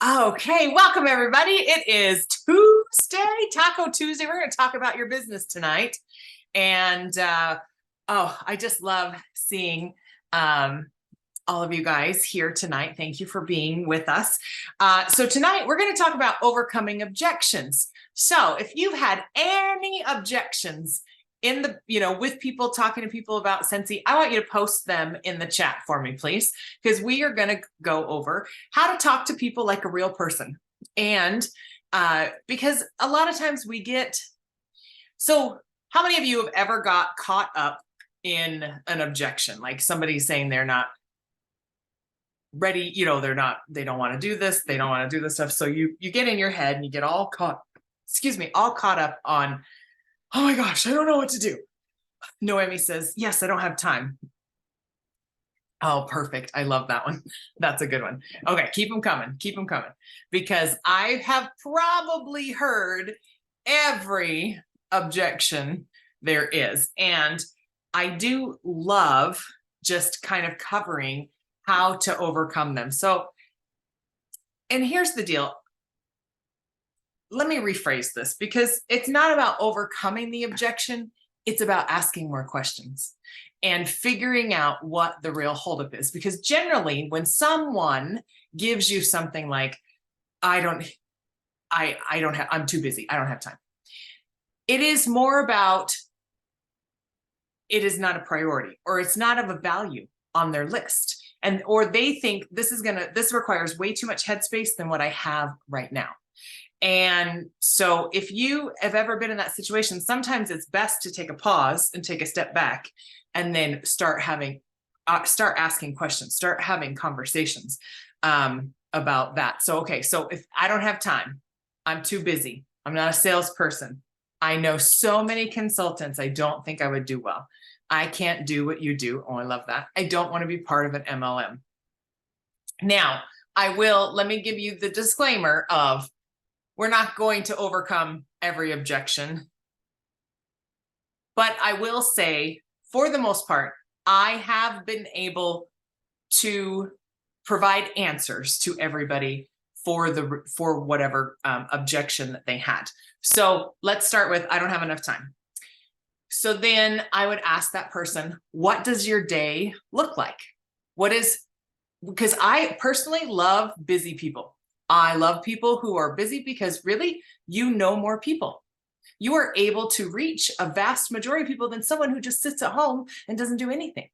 Okay, welcome everybody. It is Tuesday, Taco Tuesday. We're going to talk about your business tonight. And I just love seeing all of you guys here tonight. Thank you for being with us. So tonight we're going to talk about overcoming objections. So if you've had any objections in the, with people, talking to people about Scentsy, I want you to post them in the chat for me, please, because we are going to go over how to talk to people like a real person. And because a lot of times so how many of you have ever got caught up in an objection? Like somebody saying they're not ready, they don't want to do this, they don't want to do this stuff. So you get in your head and you get all caught up on, oh my gosh, I don't know what to do. Noemi says, yes, I don't have time. Oh, perfect. I love that one. That's a good one. Okay, keep them coming. Keep them coming. Because I have probably heard every objection there is. And I do love just kind of covering how to overcome them. So, and here's the deal. Let me rephrase this, because it's not about overcoming the objection. It's about asking more questions and figuring out what the real holdup is. Because generally when someone gives you something like, I'm too busy, I don't have time, it is more about, it is not a priority, or it's not of a value on their list. Or they think this requires way too much headspace than what I have right now. And so if you have ever been in that situation, sometimes it's best to take a pause and take a step back and then start asking questions, start having conversations about that. So, okay, so if I don't have time, I'm too busy, I'm not a salesperson, I know so many consultants, I don't think I would do well. I can't do what you do. Oh, I love that. I don't want to be part of an MLM. Now, let me give you the disclaimer of, we're not going to overcome every objection. But I will say, for the most part, I have been able to provide answers to everybody for whatever objection that they had. So let's start with, I don't have enough time. So then I would ask that person, what does your day look like? Because I personally love busy people. I love people who are busy, because really, more people. You are able to reach a vast majority of people than someone who just sits at home and doesn't do anything.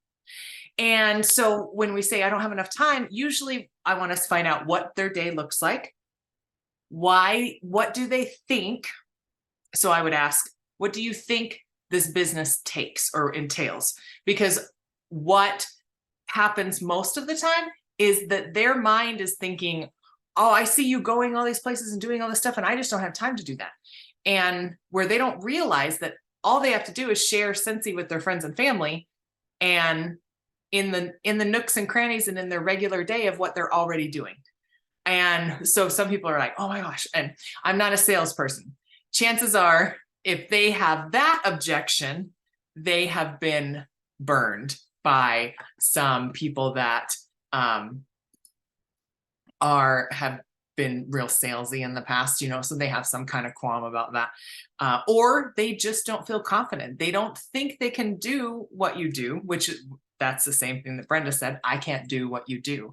And so when we say I don't have enough time, usually I want us to find out what their day looks like. What do they think? So I would ask, what do you think this business takes or entails? Because what happens most of the time is that their mind is thinking, oh, I see you going all these places and doing all this stuff, and I just don't have time to do that. And where they don't realize that all they have to do is share Scentsy with their friends and family, and in the nooks and crannies and in their regular day of what they're already doing. And so some people are like, oh my gosh, and I'm not a salesperson. Chances are, if they have that objection, they have been burned by some people that have been real salesy in the past, so they have some kind of qualm about that. Or they just don't feel confident. They don't think they can do what you do, which that's the same thing that Brenda said, I can't do what you do.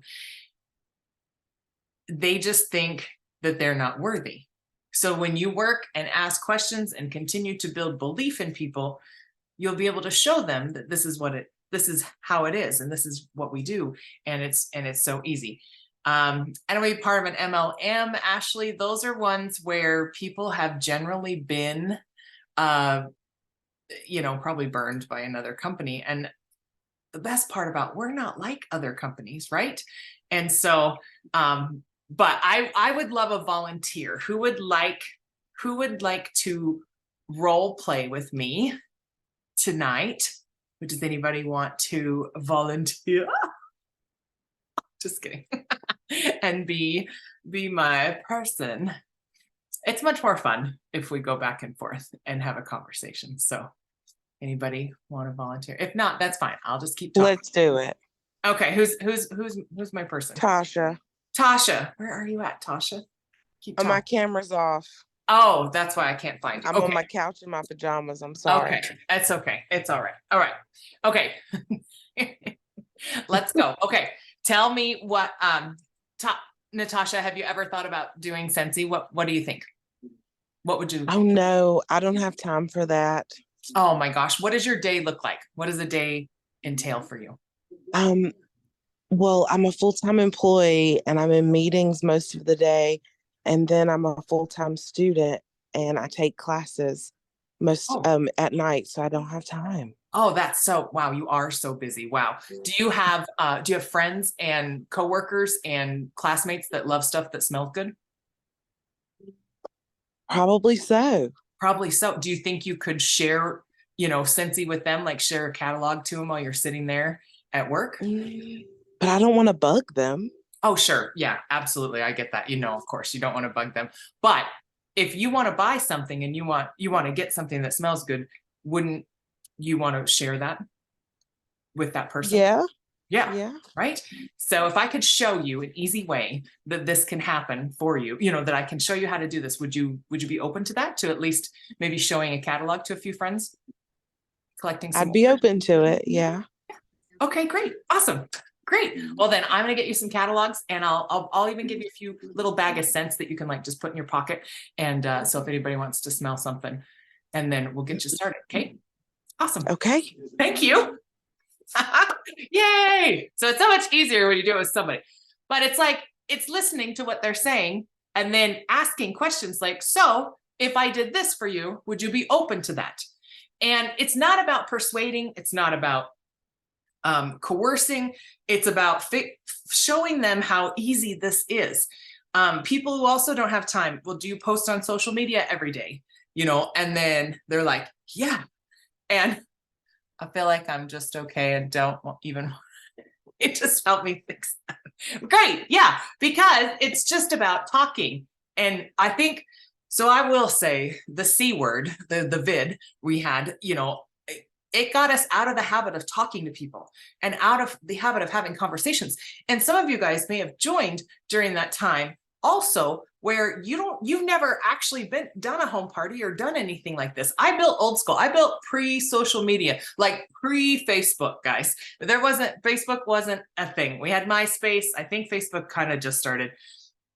They just think that they're not worthy. So when you work and ask questions and continue to build belief in people, you'll be able to show them that this is how it is, and this is what we do, and it's so easy. I don't want to be part of an MLM, Ashley. Those are ones where people have generally been, probably burned by another company. And the best part about, we're not like other companies, right? And so, but I would love a volunteer who would like to role play with me tonight. Does anybody want to volunteer? Just kidding. And be my person. It's much more fun if we go back and forth and have a conversation. So anybody want to volunteer? If not, that's fine. I'll just keep talking. Let's do it. Okay, who's my person? Tasha. Tasha, where are you at, Tasha? Keep My talking. camera's off. Oh, that's why I can't find you. I'm on Okay. my couch in my pajamas. I'm Okay. sorry. It's okay. It's all right. All right. Okay. Let's go. Okay. Tell me what Natasha, have you ever thought about doing Scentsy? What do you think? What would you? Oh no, I don't have time for that. Oh my gosh. What does your day look like? What does a day entail for you? Um, well, I'm a full-time employee and I'm in meetings most of the day. And then I'm a full-time student and I take classes most Oh, at night, so I don't have time. oh, that's so wow, you are so busy. Wow. Do you have friends and coworkers and classmates that love stuff that smells good? Probably so. Probably so. Do you think you could share, Scentsy with them, like share a catalog to them while you're sitting there at work? But I don't want to bug them. Oh, sure. Yeah, absolutely. I get that. Of course, you don't want to bug them. But if you want to buy something and you want to get something that smells good, wouldn't you want to share that with that person? Yeah, Yeah, yeah. right. So if I could show you an easy way that this can happen for you, that I can show you how to do this, would you be open to that? To at least maybe showing a catalog to a few friends, collecting some I'd be orders? open to it. Yeah. Okay, great. Awesome. Great. Well, then I'm going to get you some catalogs and I'll even give you a few little bag of scents that you can like just put in your pocket. And so if anybody wants to smell something, and then we'll get you started. Okay. Awesome. Okay. Thank you. Yay. So it's so much easier when you do it with somebody, but it's listening to what they're saying and then asking questions like, so if I did this for you, would you be open to that? And it's not about persuading. It's not about coercing. It's about showing them how easy this is. People who also don't have time, well, do you post on social media every day? And then they're like, yeah. And I feel like I'm just okay and don't even, it just helped me fix that. Great. Yeah. Because it's just about talking. And I think, so I will say the C word, the vid we had, it got us out of the habit of talking to people and out of the habit of having conversations. And some of you guys may have joined during that time also where you've never actually done a home party or done anything like this. I built old school. I built pre-social media, like pre-Facebook, guys. Facebook wasn't a thing. We had MySpace. I think Facebook kind of just started.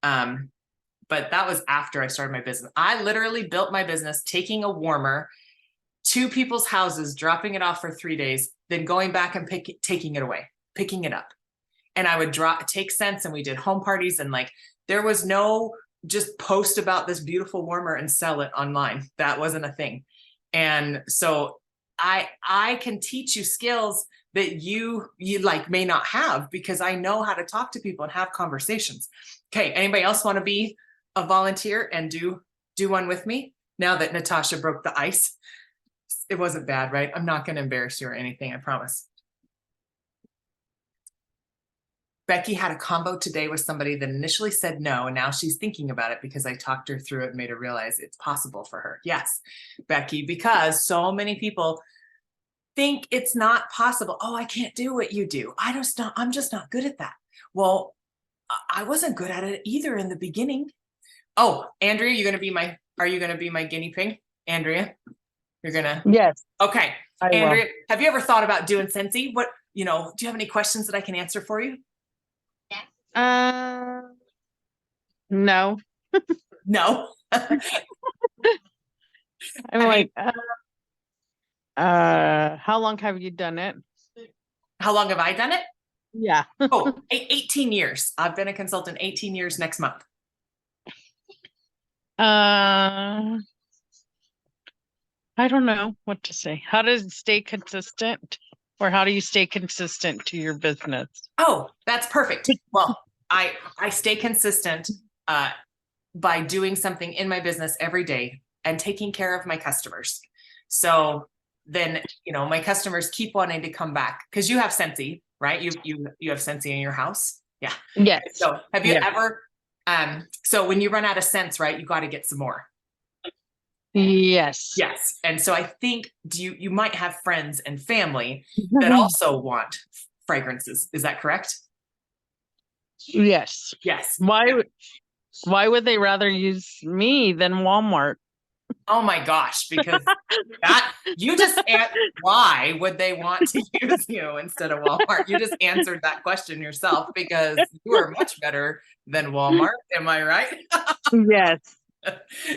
But that was after I started my business. I literally built my business taking a warmer to people's houses, dropping it off for 3 days, then going back and taking it away, picking it up. And I would take scents and we did home parties and there was no just post about this beautiful warmer and sell it online. That wasn't a thing. And so I can teach you skills that you may not have because I know how to talk to people and have conversations. Okay. Anybody else want to be a volunteer and do one with me now that Natasha broke the ice? It wasn't bad, right? I'm not going to embarrass you or anything, I promise. Becky had a combo today with somebody that initially said no, and now she's thinking about it because I talked her through it and made her realize it's possible for her. Yes, Becky, because so many people think it's not possible. Oh, I can't do what you do. I'm just not good at that. Well, I wasn't good at it either in the beginning. Oh, Andrea, are you going to be my guinea pig? Andrea? You're gonna. Yes. Okay. I Andrea, will. have you ever thought about doing Scentsy? Do you have any questions that I can answer for you? No. No. I'm like, how long have you done it? How long have I done it? Yeah. 18 years. I've been a consultant 18 years next month. I don't know what to say. How does it stay consistent? Or how do you stay consistent to your business? Oh, that's perfect. Well, I stay consistent by doing something in my business every day and taking care of my customers. So then, my customers keep wanting to come back because you have Scentsy, right? You have Scentsy in your house. Yeah. Yes. So have you ever, so when you run out of scents, right, you got to get some more. Yes. Yes. And so I think you might have friends and family that also want fragrances. Is that correct? Yes. Yes. Why would they rather use me than Walmart? Oh my gosh, because that you just why would they want to use you instead of Walmart? You just answered that question yourself because you are much better than Walmart. Am I right? Yes.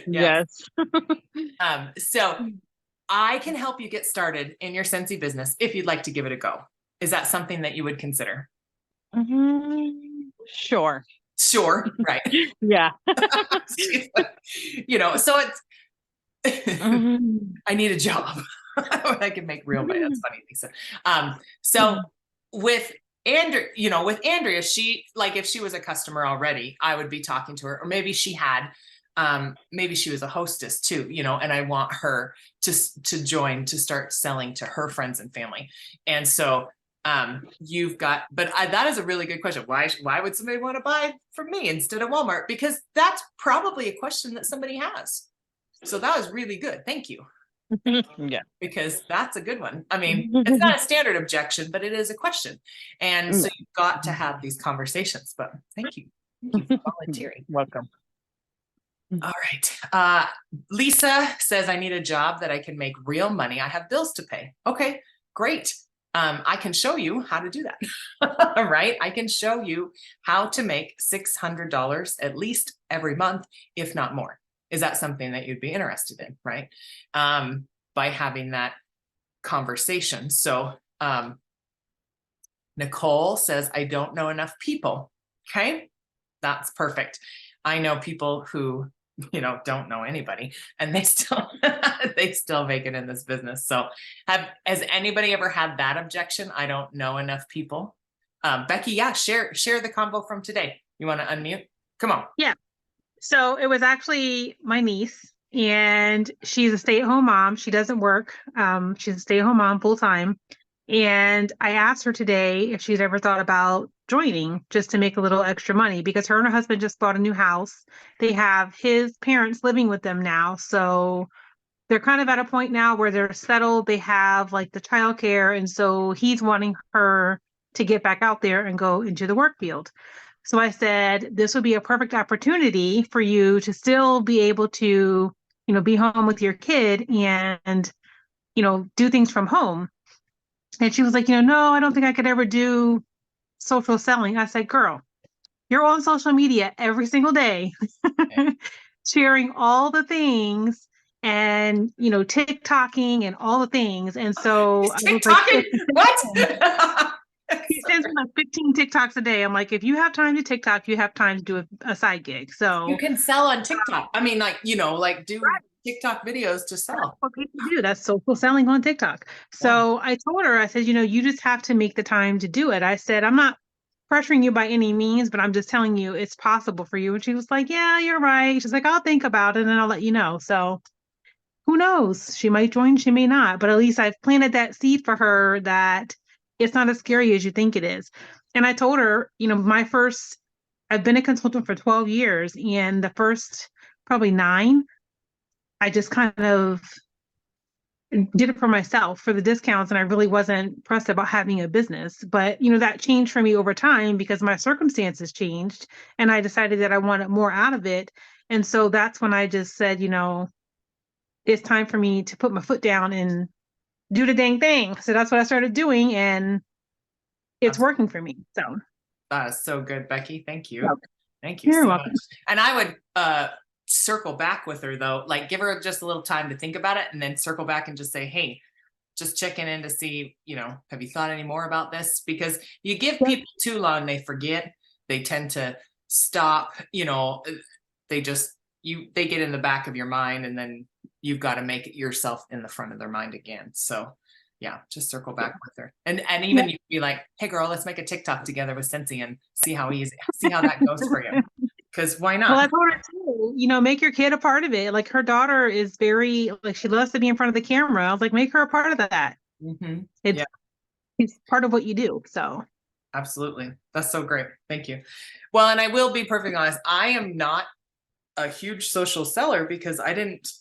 Yes. Yes. So I can help you get started in your Scentsy business if you'd like to give it a go. Is that something that you would consider? Sure. Sure, right. Yeah. You know, so it's Mhm. I need a job. I can make real money. That's funny, Lisa. So with with Andrea, she like if she was a customer already, I would be talking to her, or maybe she had, maybe she was a hostess too, and I want her to join to start selling to her friends and family. And so you've got, but that is a really good question. Why would somebody want to buy from me instead of Walmart? Because that's probably a question that somebody has. So that was really good. Thank you. Yeah. Because that's a good one. I mean, it's not a standard objection, but it is a question. And so you've got to have these conversations, but thank you. Thank you for volunteering. Welcome. All right. Lisa says, I need a job that I can make real money. I have bills to pay. Okay, great. I can show you how to do that. Right? I can show you how to make $600 at least every month, if not more. Is that something that you'd be interested in? Right? By having that conversation. So Nicole says, I don't know enough people. Okay, that's perfect. I know people who don't know anybody and they still make it in this business. So has anybody ever had that objection? I don't know enough people. Becky, yeah, share the convo from today. You want to unmute? Come on. Yeah. So it was actually my niece, and she's a stay-at-home mom. She doesn't work. She's a stay-at-home mom full time. And I asked her today if she's ever thought about joining just to make a little extra money, because her and her husband just bought a new house. They have his parents living with them now. So they're kind of at a point now where they're settled. They have like the childcare. And so he's wanting her to get back out there and go into the work field. So I said, this would be a perfect opportunity for you to still be able to, be home with your kid and, do things from home. And she was like, no, I don't think I could ever do social selling. I said, girl, you're on social media every single day, sharing all the things and, TikToking and all the things. And so TikToking? What? He sends me like 15 TikToks a day. I'm like, if you have time to TikTok, you have time to do a side gig. So you can sell on TikTok. I mean, do TikTok videos to sell. That's what people do. That's social selling on TikTok. So I told her, I said, you just have to make the time to do it. I said, I'm not pressuring you by any means, but I'm just telling you it's possible for you. And she was like, yeah, you're right. She's like, I'll think about it and I'll let you know. So who knows? She might join, she may not, but at least I've planted that seed for her that it's not as scary as you think it is. And I told her, I've been a consultant for 12 years, and the first probably 9, I just kind of did it for myself for the discounts, and I really wasn't pressed about having a business. But, that changed for me over time because my circumstances changed, and I decided that I wanted more out of it. And so that's when I just said, it's time for me to put my foot down and do the dang thing. So that's what I started doing, and it's working for me. So that is so good, Becky. Thank you. Welcome. Thank you You're so welcome. much. And I would circle back with her though, like give her just a little time to think about it and then circle back and just say, hey, just checking in to see, have you thought any more about this? Because you give people too long, they forget, they tend to stop, they get in the back of your mind, and then you've got to make it yourself in the front of their mind again. So yeah, just circle back with her. And even you can be like, hey girl, let's make a TikTok together with Scentsy and see how that goes for you. Because why not? Well, I told her too, make your kid a part of it. Like her daughter is very, she loves to be in front of the camera. I was like, make her a part of that. Mm-hmm. It's part of what you do. So absolutely. That's so great. Thank you. Well, and I will be perfectly honest, I am not a huge social seller because I didn't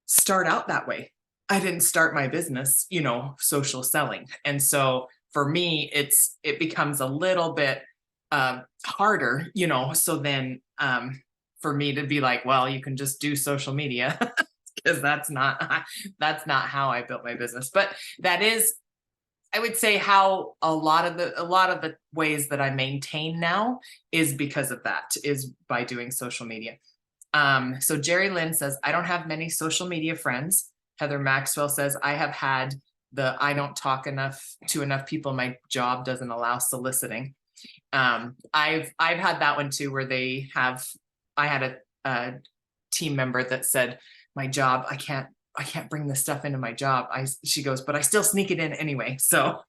start out that way. I didn't start my business, social selling. And so for me, it becomes a little bit harder, you know, so then for me to be like, well, you can just do social media because that's not how I built my business. But that is, I would say, how a lot of the ways that I maintain now is because of that, is by doing social media. So Jerry Lynn says, I don't have many social media friends. Heather Maxwell says, I have had I don't talk to enough people. My job doesn't allow soliciting. I've had that one too, where I had a team member that said, my job, I can't bring this stuff into my job. She goes, but I still sneak it in anyway. So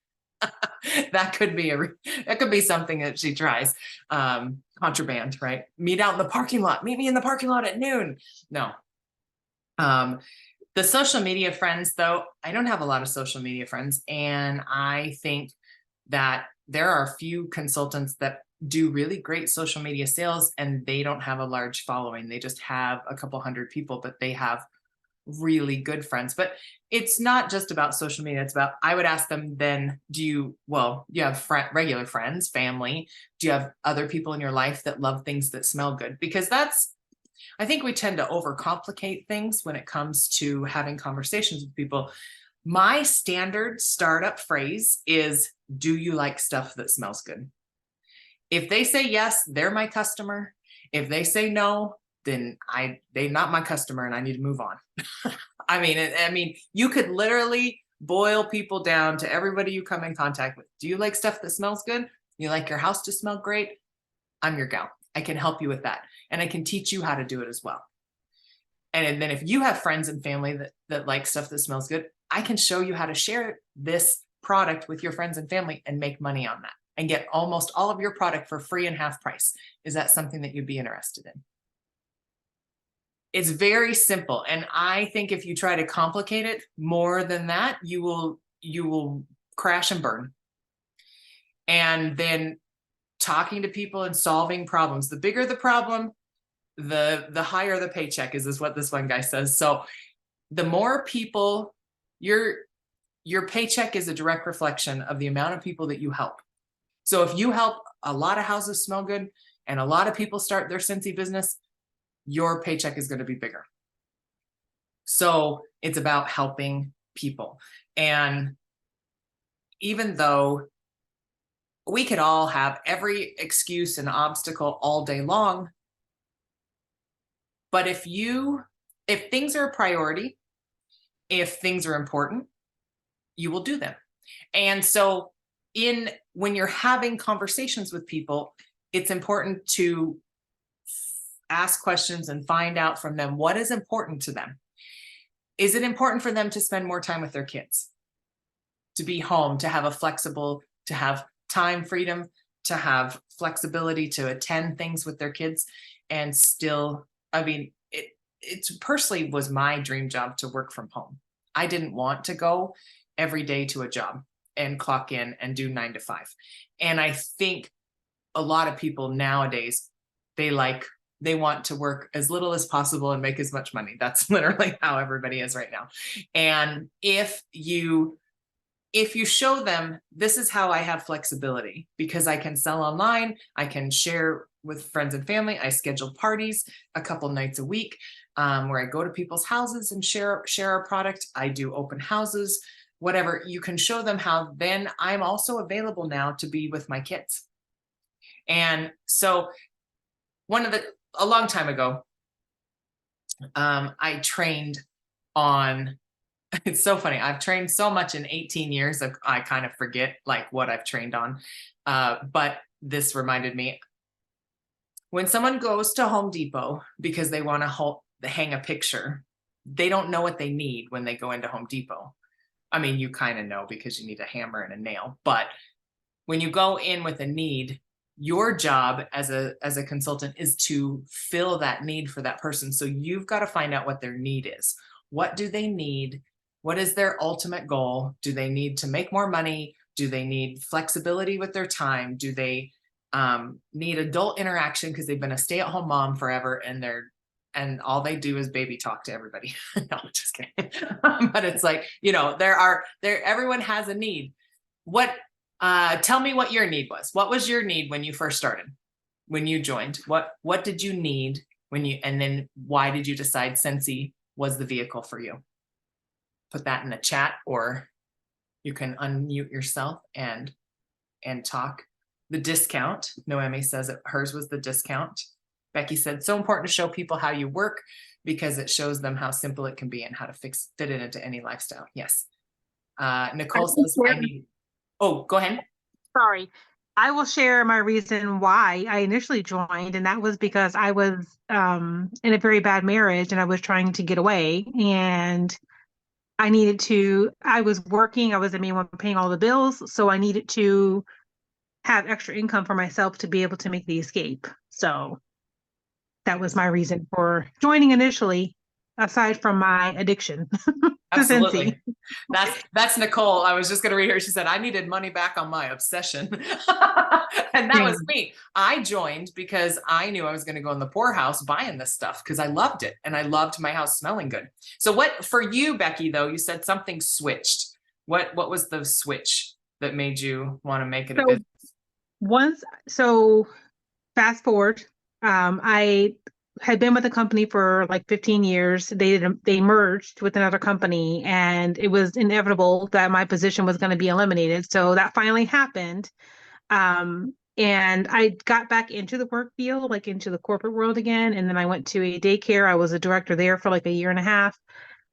that could be something that she tries. Contraband, right? Meet out in the parking lot. Meet me in the parking lot at noon. No. The social media friends, though, I don't have a lot of social media friends. And I think that there are a few consultants that do really great social media sales, and they don't have a large following. They just have a couple hundred people, but they have really good friends. But it's not just about social media. It's about, I would ask them then, you have regular friends, family? Do you have other people in your life that love things that smell good? Because I think we tend to overcomplicate things when it comes to having conversations with people. My standard startup phrase is, do you like stuff that smells good? If they say yes, they're my customer. If they say no, then they're not my customer and I need to move on. I mean, you could literally boil people down to everybody you come in contact with. Do you like stuff that smells good? You like your house to smell great? I'm your gal. I can help you with that. And I can teach you how to do it as well. And then if you have friends and family that like stuff that smells good, I can show you how to share this product with your friends and family and make money on that and get almost all of your product for free and half price. Is that something that you'd be interested in? It's very simple. And I think if you try to complicate it more than that, you will crash and burn. And then talking to people and solving problems. The bigger the problem, the higher the paycheck is what this one guy says. So the more people, your paycheck is a direct reflection of the amount of people that you help. So if you help a lot of houses smell good and a lot of people start their Scentsy business, your paycheck is going to be bigger. So it's about helping people. And even though we could all have every excuse and obstacle all day long, but if things are a priority, if things are important, you will do them. And so when you're having conversations with people, it's important to ask questions and find out from them what is important to them. Is it important for them to spend more time with their kids, to be home, to have time freedom, to have flexibility to attend things with their kids? And still, it personally was my dream job to work from home. I didn't want to go every day to a job and clock in and do 9 to 5. And I think a lot of people nowadays, they want to work as little as possible and make as much money. That's literally how everybody is right now. And if you show them, this is how I have flexibility, because I can sell online, I can share with friends and family, I schedule parties a couple nights a week, where I go to people's houses and share our product. I do open houses, whatever. You can show them how then I'm also available now to be with my kids. And so a long time ago, I trained on, it's so funny. I've trained so much in 18 years. I kind of forget like what I've trained on. But this reminded me, when someone goes to Home Depot because they want to hang a picture, they don't know what they need when they go into Home Depot. I mean, you kind of know because you need a hammer and a nail, but when you go in with a need, your job as a consultant is to fill that need for that person. So you've got to find out what their need is. What do they need? What is their ultimate goal? Do they need to make more money? Do they need flexibility with their time? Do they need adult interaction because they've been a stay-at-home mom forever and all they do is baby talk to everybody? No, I'm just kidding. But it's like, everyone has a need. What Tell me what your need was. What was your need when you first started? When you joined? What did you need when you, and then why did you decide Scentsy was the vehicle for you? Put that in the chat, or you can unmute yourself and talk. The discount. Noemi says that hers was the discount. Becky said, so important to show people how you work because it shows them how simple it can be and how to fit it into any lifestyle. Yes. Nicole says, I need, oh, go ahead. Sorry. I will share my reason why I initially joined, and that was because I was in a very bad marriage and I was trying to get away, and I was working, I was the main one paying all the bills, so I needed to have extra income for myself to be able to make the escape. So that was my reason for joining initially, aside from my addiction. Absolutely. That's Nicole. I was just going to read her. She said, I needed money back on my obsession. And that was me. I joined because I knew I was going to go in the poorhouse buying this stuff because I loved it. And I loved my house smelling good. So what for you, Becky, though, you said something switched. What was the switch that made you want to make it a business? Fast forward, I had been with the company for like 15 years. They merged with another company, and it was inevitable that my position was going to be eliminated. So that finally happened. And I got back into the work field, like into the corporate world again. And then I went to a daycare. I was a director there for like a year and a half,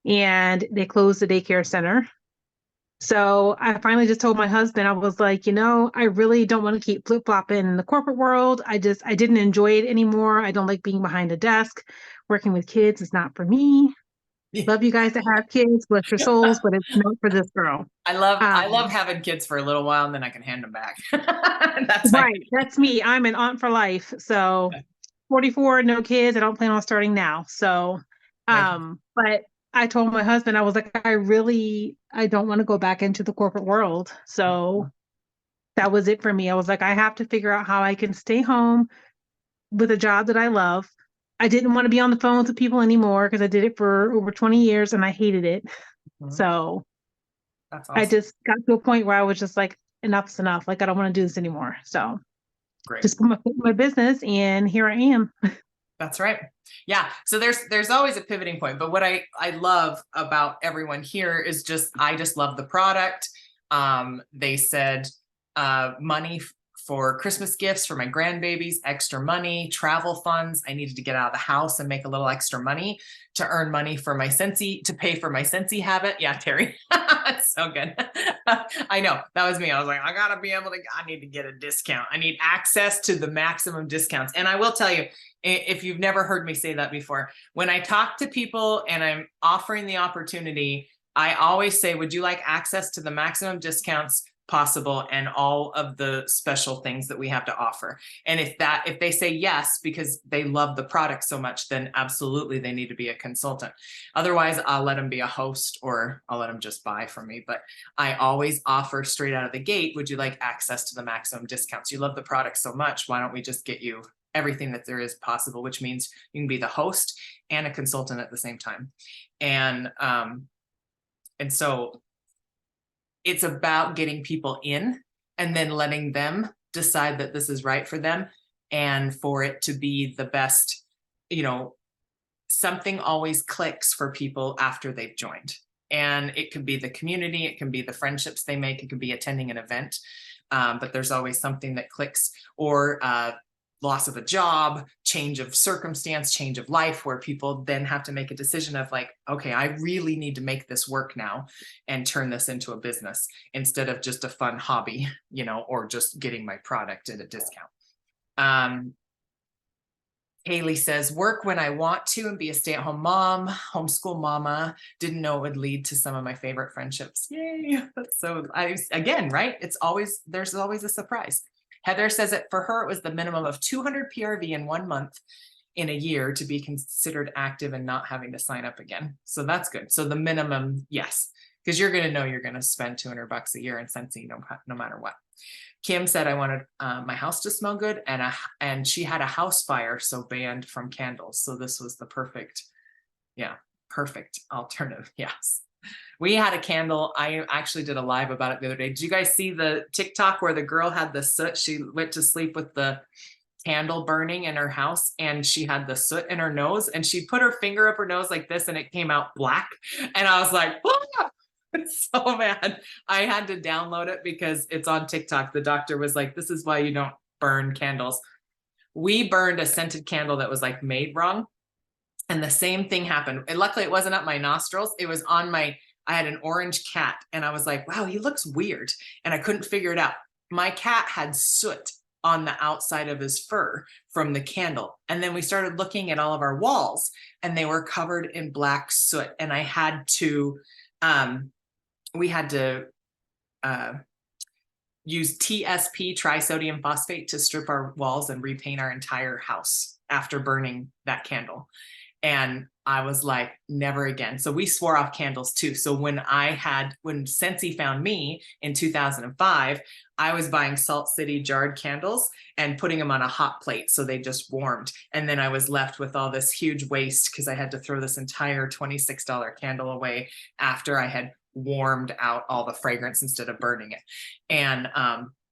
and they closed the daycare center. So I finally just told my husband, I was like, I really don't want to keep flip-flopping in the corporate world. I didn't enjoy it anymore. I don't like being behind a desk. Working with kids is not for me. Love you guys that have kids, bless your souls, but it's not for this girl. I love having kids for a little while and then I can hand them back. That's right. That's me. I'm an aunt for life. So 44, no kids. I don't plan on starting now. So, but I told my husband, I was like, I don't want to go back into the corporate world. So that was it for me. I was like, I have to figure out how I can stay home with a job that I love. I didn't want to be on the phone with people anymore because I did it for over 20 years and I hated it. So that's awesome. I just got to a point where I was just like, enough's enough. Like, I don't want to do this anymore. So just put my business, and here I am. That's right. Yeah. So there's always a pivoting point. But what I love about everyone here is I just love the product. They said money for Christmas gifts for my grandbabies, extra money, travel funds. I needed to get out of the house and make a little extra money to earn money for my Scentsy, to pay for my Scentsy habit. Yeah, Terry. That's so good. I know, that was me. I was like, I need to get a discount. I need access to the maximum discounts. And I will tell you, if you've never heard me say that before, when I talk to people and I'm offering the opportunity, I always say, would you like access to the maximum discounts possible and all of the special things that we have to offer? And if they say yes because they love the product so much, then absolutely they need to be a consultant. Otherwise, I'll let them be a host, or I'll let them just buy from me. But I always offer straight out of the gate, would you like access to the maximum discounts? You love the product so much, why don't we just get you everything that there is possible, which means you can be the host and a consultant at the same time. And so it's about getting people in and then letting them decide that this is right for them, and for it to be the best. Something always clicks for people after they've joined, and it could be the community, it can be the friendships they make, it could be attending an event, but there's always something that clicks, or loss of a job, change of circumstance, change of life, where people then have to make a decision of like, okay, I really need to make this work now and turn this into a business instead of just a fun hobby, or just getting my product at a discount. Haley says, work when I want to and be a stay-at-home mom, homeschool mama. Didn't know it would lead to some of my favorite friendships. Yay. That's so, again, right? There's always a surprise. Heather says that for her, it was the minimum of 200 PRV in 1 month in a year to be considered active and not having to sign up again. So that's good. So the minimum, yes, because you're going to know you're going to spend $200 a year in Scentsy no matter what. Kim said, I wanted my house to smell good, and she had a house fire, so banned from candles. So this was the perfect alternative. Yes. We had a candle. I actually did a live about it the other day. Did you guys see the TikTok where the girl had the soot? She went to sleep with the candle burning in her house and she had the soot in her nose and she put her finger up her nose like this and it came out black. And I was like, ah! It's so bad. I had to download it because it's on TikTok. The doctor was like, this is why you don't burn candles. We burned a scented candle that was like made wrong. And the same thing happened. And luckily it wasn't up my nostrils. It was on my, I had an orange cat and I was like, wow, he looks weird. And I couldn't figure it out. My cat had soot on the outside of his fur from the candle. And then we started looking at all of our walls and they were covered in black soot. And I had to, we had to use TSP, trisodium phosphate, to strip our walls and repaint our entire house after burning that candle. And I was like, never again. So we swore off candles too. So when Scentsy found me in 2005, I was buying Salt City jarred candles and putting them on a hot plate so they just warmed. And then I was left with all this huge waste because I had to throw this entire $26 candle away after I had warmed out all the fragrance instead of burning it. And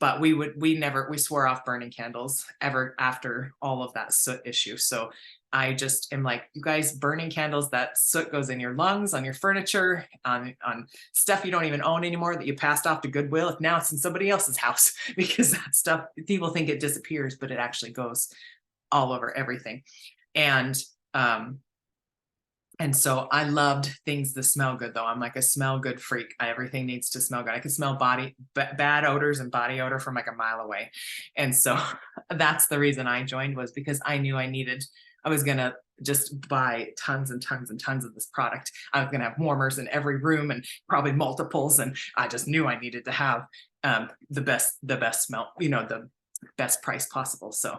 but we swore off burning candles ever after all of that soot issue. So I just am like, you guys, burning candles, that soot goes in your lungs, on your furniture, on stuff you don't even own anymore that you passed off to Goodwill. If now it's in somebody else's house, because that stuff, people think it disappears, but it actually goes all over everything. And so I loved things that smell good though. I'm like a smell good freak. Everything needs to smell good. I can smell bad odors and body odor from like a mile away. And so that's the reason I joined, was because I knew I was going to just buy tons and tons and tons of this product. I was going to have warmers in every room and probably multiples. And I just knew I needed to have the best smell, the best price possible. So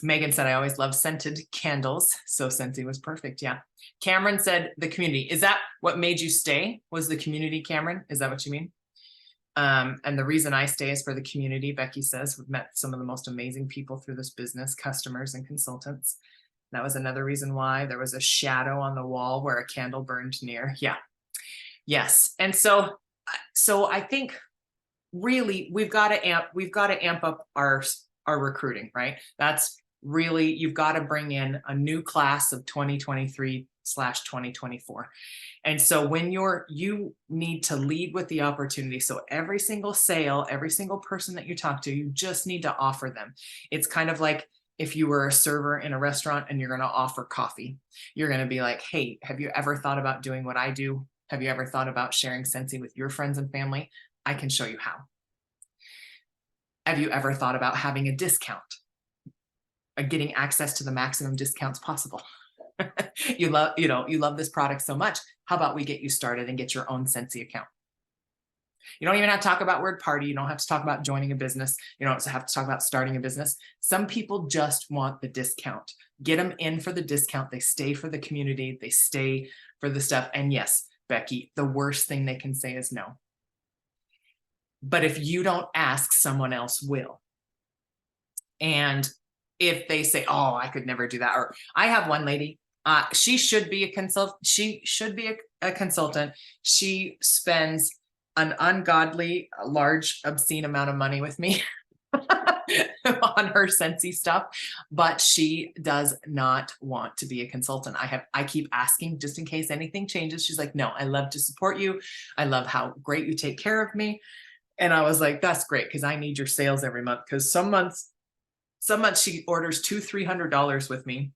Megan said, I always love scented candles. So Scentsy was perfect. Yeah. Cameron said the community. Is that what made you stay? Was the community, Cameron? Is that what you mean? And the reason I stay is for the community. Becky says, we've met some of the most amazing people through this business, customers and consultants. That was another reason why. There was a shadow on the wall where a candle burned near. Yeah. Yes. And so I think really we've got to amp up our recruiting, right? That's really, you've got to bring in a new class of 2023/2024. And so when you need to lead with the opportunity. So every single sale, every single person that you talk to, you just need to offer them. It's kind of like if you were a server in a restaurant and you're going to offer coffee, you're going to be like, hey, have you ever thought about doing what I do? Have you ever thought about sharing Scentsy with your friends and family? I can show you how. Have you ever thought about having a discount? Getting access to the maximum discounts possible. You love this product so much. How about we get you started and get your own Scentsy account? You don't even have to talk about word party. You don't have to talk about joining a business. You don't have to talk about starting a business. Some people just want the discount. Get them in for the discount. They stay for the community. They stay for the stuff. And yes, Becky, the worst thing they can say is no. But if you don't ask, someone else will. And if they say, oh, I could never do that. Or I have one lady, she should be a consultant. She spends an ungodly, large, obscene amount of money with me on her Scentsy stuff, but she does not want to be a consultant. I keep asking just in case anything changes. She's like, no, I love to support you. I love how great you take care of me. And I was like, that's great, because I need your sales every month. Because some months she orders $200-300 with me.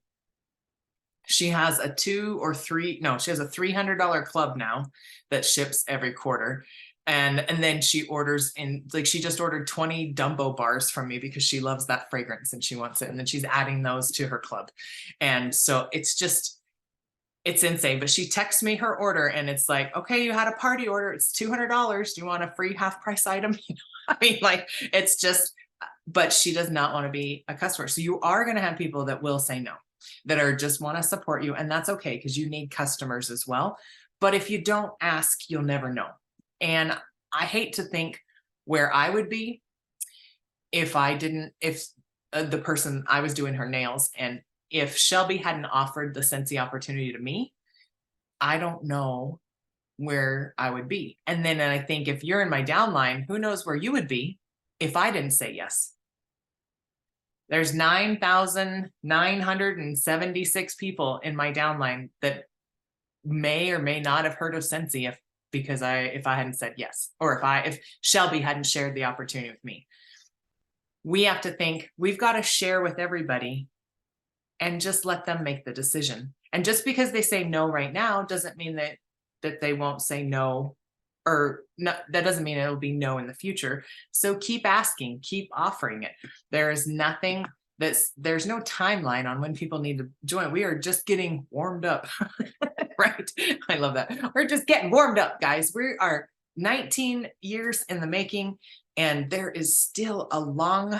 She has a $300 club now that ships every quarter. And then she orders she just ordered 20 Dumbo bars from me because she loves that fragrance and she wants it. And then she's adding those to her club. And so it's insane. But she texts me her order and it's like, okay, you had a party order. It's $200. Do you want a free half price item? I mean, like, it's just, but she does not want to be a customer. So you are going to have people that will say no, that are just want to support you. And that's okay, because you need customers as well. But if you don't ask, you'll never know. And I hate to think where I would be if the person I was doing her nails, and if Shelby hadn't offered the Scentsy opportunity to me, I don't know where I would be. And then I think if you're in my downline, who knows where you would be if I didn't say yes. There's 9,976 people in my downline that may or may not have heard of Sensi if I hadn't said yes, or if Shelby hadn't shared the opportunity with me. We have to think we've got to share with everybody and just let them make the decision. And just because they say no right now doesn't mean that they won't say no, or no, that doesn't mean it'll be no in the future. So keep asking, keep offering it. There's no timeline on when people need to join. We are just getting warmed up. Right. I love that. We're just getting warmed up, guys. We are 19 years in the making, and there is still a long,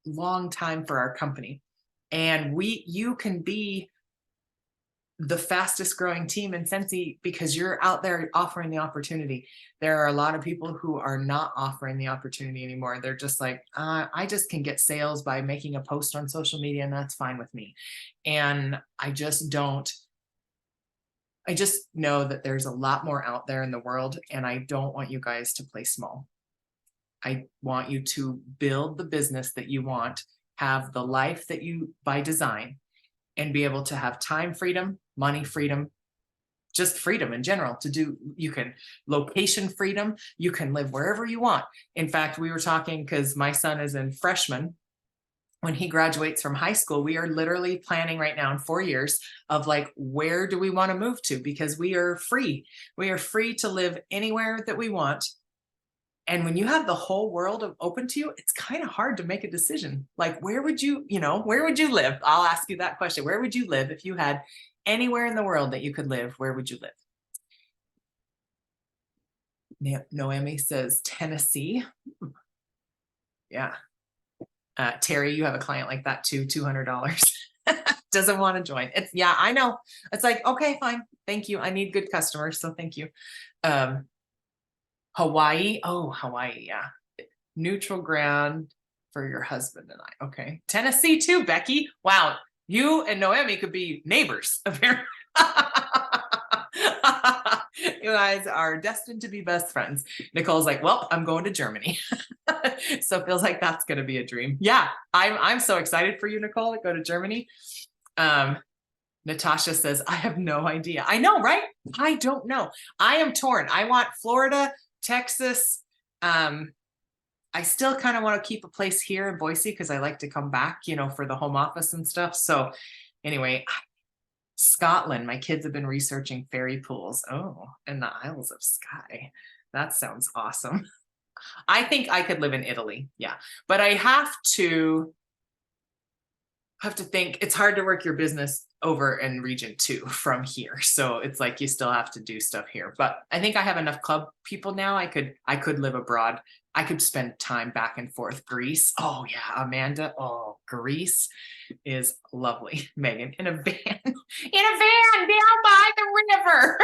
long time for our company. And you can be the fastest growing team in Sensi because you're out there offering the opportunity. There are a lot of people who are not offering the opportunity anymore. They're just like, I just can get sales by making a post on social media, and that's fine with me. And I just know that there's a lot more out there in the world, and I don't want you guys to play small. I want you to build the business that you want, have the life that you by design, and be able to have time freedom, money freedom, just freedom in general to do. You can location freedom. You can live wherever you want. In fact, we were talking because my son is in freshman. When he graduates from high school, we are literally planning right now in 4 years of like, where do we want to move to? Because we are free. We are free to live anywhere that we want. And when you have the whole world open to you, it's kind of hard to make a decision. Like, where would you live? I'll ask you that question. Where would you live if you had anywhere in the world that you could live? Where would you live? Noemi says Tennessee. Yeah. Terry, you have a client like that too, $200. Doesn't want to join. Yeah, I know. It's like, okay, fine. Thank you. I need good customers. So thank you. Hawaii. Oh, Hawaii. Yeah. Neutral ground for your husband and I. Okay. Tennessee too, Becky. Wow. You and Noemi could be neighbors. Apparently. You guys are destined to be best friends. Nicole's like, well, I'm going to Germany. So it feels like that's going to be a dream. Yeah. I'm so excited for you, Nicole, to go to Germany. Natasha says, I have no idea. I know, right? I don't know. I am torn. I want Florida, Texas. I still kind of want to keep a place here in Boise because I like to come back, for the home office and stuff. So anyway, Scotland, my kids have been researching fairy pools. Oh, and the Isles of Skye. That sounds awesome. I think I could live in Italy. Yeah. But I have to think it's hard to work your business over in region 2 from here. So it's like you still have to do stuff here. But I think I have enough club people now. I could live abroad. I could spend time back and forth. Greece. Oh yeah, Amanda. Oh, Greece is lovely. Megan, in a van down by the river.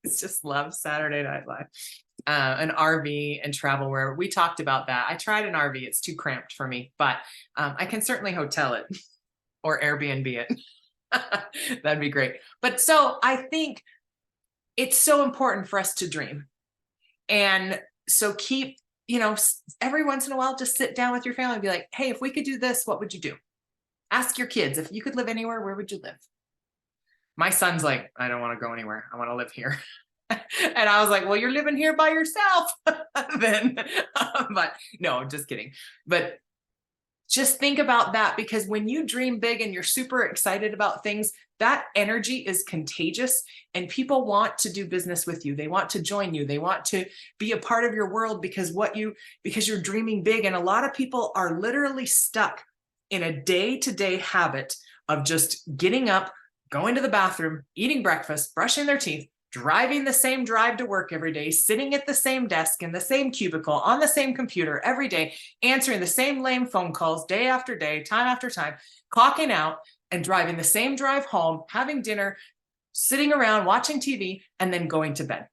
It's just love Saturday Night Live. An RV and travel where we talked about that. I tried an RV. It's too cramped for me, but I can certainly hotel it or Airbnb it. That'd be great. But so I think it's so important for us to dream. And so keep, every once in a while, just sit down with your family and be like, hey, if we could do this, what would you do? Ask your kids, if you could live anywhere, where would you live? My son's like, I don't want to go anywhere. I want to live here. And I was like, well, you're living here by yourself then. But no, just kidding. But just think about that, because when you dream big and you're super excited about things, that energy is contagious and people want to do business with you. They want to join you. They want to be a part of your world because you're dreaming big. And a lot of people are literally stuck in a day-to-day habit of just getting up, going to the bathroom, eating breakfast, brushing their teeth, driving the same drive to work every day, sitting at the same desk in the same cubicle on the same computer every day, answering the same lame phone calls day after day, time after time, clocking out and driving the same drive home, having dinner, sitting around watching TV, and then going to bed.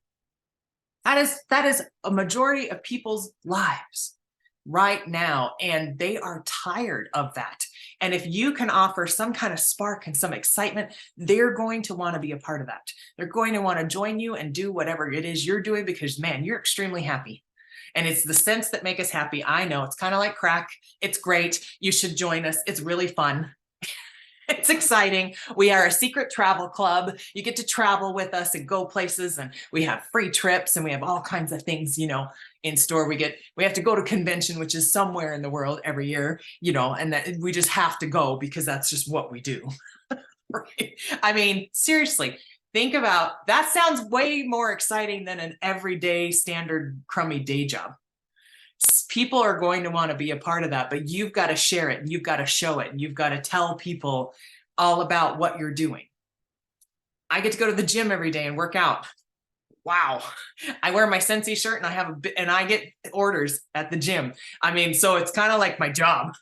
That is a majority of people's lives right now, and they are tired of that. And if you can offer some kind of spark and some excitement, they're going to want to be a part of that. They're going to want to join you and do whatever it is you're doing because, man, you're extremely happy. And it's the scents that make us happy. I know it's kind of like crack. It's great. You should join us. It's really fun. It's exciting. We are a secret travel club. You get to travel with us and go places, and we have free trips and we have all kinds of things, in store. We have to go to convention, which is somewhere in the world every year, and that we just have to go because that's just what we do. Right? I mean, seriously, think about that. Sounds way more exciting than an everyday standard crummy day job. People are going to want to be a part of that, but you've got to share it and you've got to show it and you've got to tell people all about what you're doing. I get to go to the gym every day and work out. Wow. I wear my Scentsy shirt and I get orders at the gym. I mean, so it's kind of like my job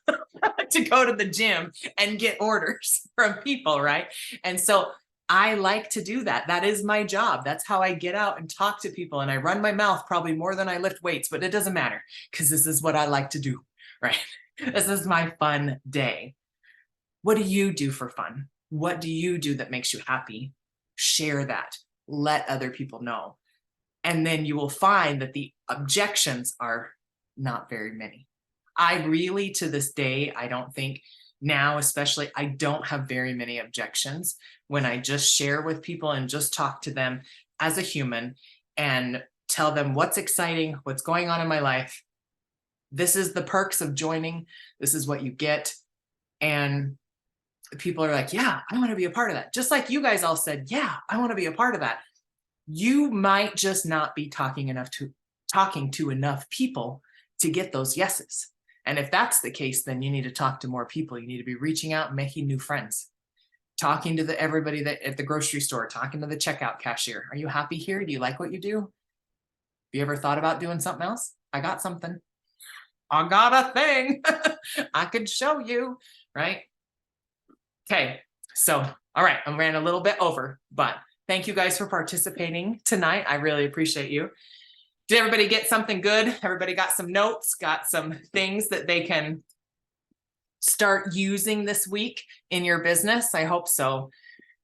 to go to the gym and get orders from people, right? And so I like to do that. That is my job. That's how I get out and talk to people. And I run my mouth probably more than I lift weights, but it doesn't matter because this is what I like to do, right? This is my fun day. What do you do for fun? What do you do that makes you happy? Share that. Let other people know. And then you will find that the objections are not very many. I really, to this day, I don't think now, especially, I don't have very many objections when I just share with people and just talk to them as a human and tell them what's exciting, what's going on in my life. This is the perks of joining. This is what you get. And people are like, yeah, I want to be a part of that. Just like you guys all said, yeah, I want to be a part of that. You might just not be talking to enough people to get those yeses. And if that's the case, then you need to talk to more people. You need to be reaching out and making new friends, talking to everybody that at the grocery store, talking to the checkout cashier. Are you happy here? Do you like what you do? Have you ever thought about doing something else? I got something. I got a thing. I could show you, right? Okay. So, all right. I ran a little bit over, but thank you guys for participating tonight. I really appreciate you. Did everybody get something good? Everybody got some notes, got some things that they can start using this week in your business? I hope so.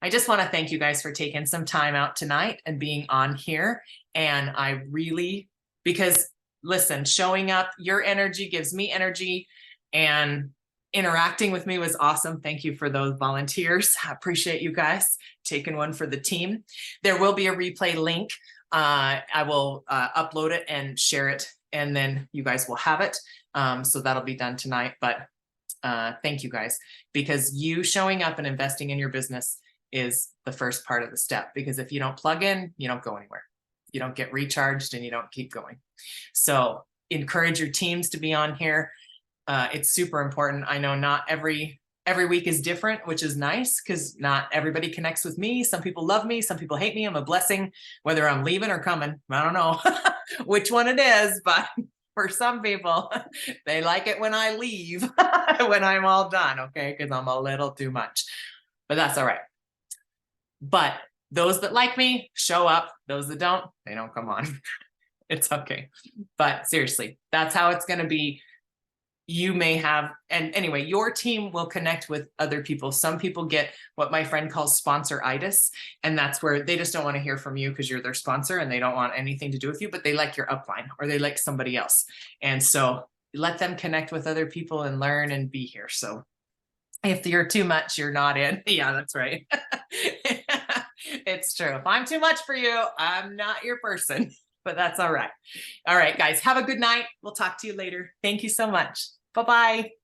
I just want to thank you guys for taking some time out tonight and being on here. And I really, because listen, showing up, your energy gives me energy, and interacting with me was awesome. Thank you for those volunteers. I appreciate you guys taking one for the team. There will be a replay link. I will upload it and share it, and then you guys will have it. So that'll be done tonight. But thank you guys, because you showing up and investing in your business is the first part of the step. Because if you don't plug in, you don't go anywhere. You don't get recharged and you don't keep going. So encourage your teams to be on here. It's super important. I know not every week is different, which is nice because not everybody connects with me. Some people love me. Some people hate me. I'm a blessing, whether I'm leaving or coming. I don't know which one it is, but for some people, they like it when I leave, when I'm all done, okay? Because I'm a little too much, but that's all right. But those that like me, show up. Those that don't, they don't come on. It's okay. But seriously, that's how it's going to be. You may have, and anyway, your team will connect with other people. Some people get what my friend calls sponsoritis, and that's where they just don't want to hear from you because you're their sponsor and they don't want anything to do with you, but they like your upline or they like somebody else. And so let them connect with other people and learn and be here. So if you're too much, you're not in. Yeah, that's right. It's true. If I'm too much for you, I'm not your person. But that's all right. All right, guys, have a good night. We'll talk to you later. Thank you so much. Bye-bye.